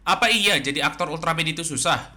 Apa iya jadi aktor Ultraman itu susah?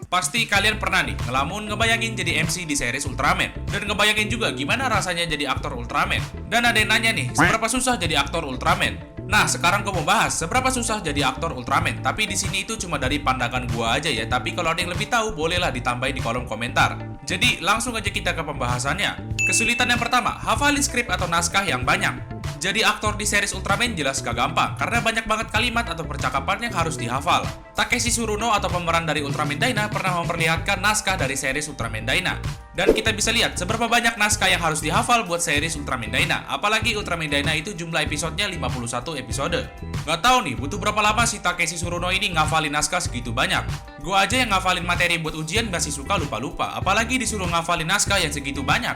Pasti kalian pernah nih ngelamun ngebayangin jadi MC di series Ultraman. Dan ngebayangin juga gimana rasanya jadi aktor Ultraman. Dan ada yang nanya nih, seberapa susah jadi aktor Ultraman? Nah, sekarang gue mau bahas seberapa susah jadi aktor Ultraman. Tapi di sini itu cuma dari pandangan gue aja ya. Tapi kalau ada yang lebih tahu, bolehlah ditambahin di kolom komentar. Jadi, langsung aja kita ke pembahasannya. Kesulitan yang pertama, hafalin skrip atau naskah yang banyak. Jadi aktor di series Ultraman jelas gak gampang, karena banyak banget kalimat atau percakapan yang harus dihafal. Takeshi Tsuruno atau pemeran dari Ultraman Dyna pernah memperlihatkan naskah dari series Ultraman Dyna. Dan kita bisa lihat seberapa banyak naskah yang harus dihafal buat series Ultraman Dyna. Apalagi Ultraman Dyna itu jumlah episodenya 51 episode. Gak tahu nih, butuh berapa lama si Takeshi Tsuruno ini ngafalin naskah segitu banyak. Gua aja yang ngafalin materi buat ujian masih suka lupa-lupa, apalagi disuruh ngafalin naskah yang segitu banyak.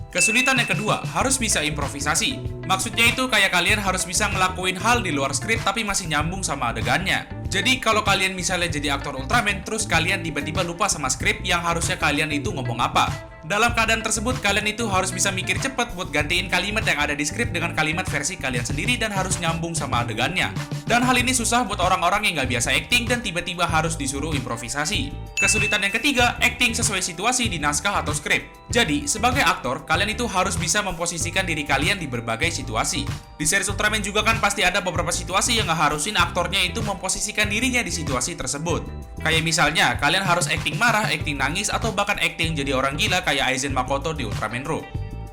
Kesulitan yang kedua, harus bisa improvisasi. Maksudnya itu kayak kalian harus bisa ngelakuin hal di luar skrip tapi masih nyambung sama adegannya. Jadi kalau kalian misalnya jadi aktor Ultraman, terus kalian tiba-tiba lupa sama skrip yang harusnya kalian itu ngomong apa. Dalam keadaan tersebut, kalian itu harus bisa mikir cepet buat gantiin kalimat yang ada di skrip dengan kalimat versi kalian sendiri dan harus nyambung sama adegannya. Dan hal ini susah buat orang-orang yang nggak biasa acting dan tiba-tiba harus disuruh improvisasi. Kesulitan yang ketiga, acting sesuai situasi di naskah atau skrip. Jadi, sebagai aktor, kalian itu harus bisa memposisikan diri kalian di berbagai situasi. Di series Ultraman juga kan pasti ada beberapa situasi yang ngeharusin aktornya itu memposisikan dirinya di situasi tersebut. Kayak misalnya, kalian harus acting marah, acting nangis, atau bahkan acting jadi orang gila kayak Aizen Makoto di Ultraman Road.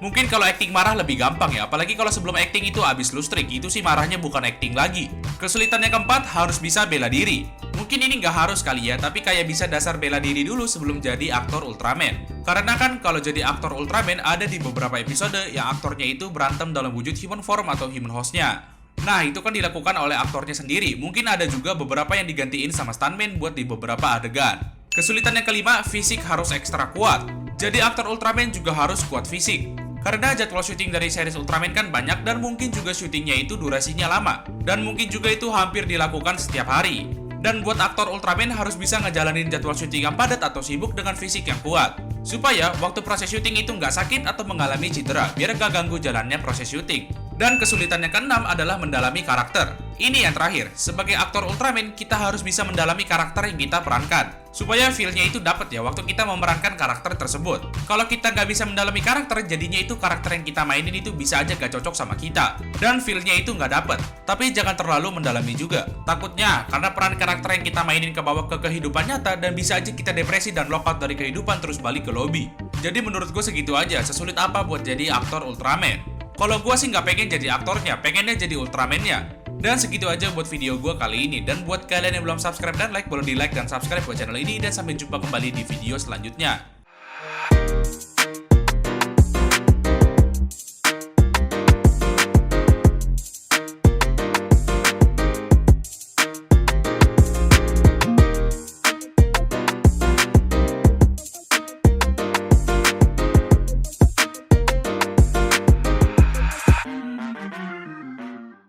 Mungkin kalau acting marah lebih gampang ya, apalagi kalau sebelum acting itu abis lustrik, itu sih marahnya bukan acting lagi. Kesulitan yang keempat, harus bisa bela diri. Mungkin ini nggak harus kali ya, tapi kayak bisa dasar bela diri dulu sebelum jadi aktor Ultraman. Karena kan kalau jadi aktor Ultraman ada di beberapa episode yang aktornya itu berantem dalam wujud human form atau human host-nya. Nah, itu kan dilakukan oleh aktornya sendiri. Mungkin ada juga beberapa yang digantiin sama stuntman buat di beberapa adegan. Kesulitan yang kelima, fisik harus ekstra kuat. Jadi aktor Ultraman juga harus kuat fisik. Karena jadwal syuting dari series Ultraman kan banyak dan mungkin juga syutingnya itu durasinya lama. Dan mungkin juga itu hampir dilakukan setiap hari. Dan buat aktor Ultraman harus bisa ngejalanin jadwal syuting yang padat atau sibuk dengan fisik yang kuat. Supaya waktu proses syuting itu nggak sakit atau mengalami cedera, biar nggak ganggu jalannya proses syuting. Dan kesulitan yang keenam adalah mendalami karakter. Ini yang terakhir, sebagai aktor Ultraman, kita harus bisa mendalami karakter yang kita perankan. Supaya feel-nya itu dapat ya waktu kita memerankan karakter tersebut. Kalau kita nggak bisa mendalami karakter, jadinya itu karakter yang kita mainin itu bisa aja gak cocok sama kita. Dan feel-nya itu nggak dapet. Tapi jangan terlalu mendalami juga. Takutnya, karena peran karakter yang kita mainin kebawa ke kehidupan nyata, dan bisa aja kita depresi dan lockout dari kehidupan terus balik ke lobby. Jadi menurut gue segitu aja, sesulit apa buat jadi aktor Ultraman. Kalau gue sih nggak pengen jadi aktornya, pengennya jadi Ultraman-nya. Dan segitu aja buat video gue kali ini. Dan buat kalian yang belum subscribe dan like, boleh di like dan subscribe buat channel ini. Dan sampai jumpa kembali di video selanjutnya.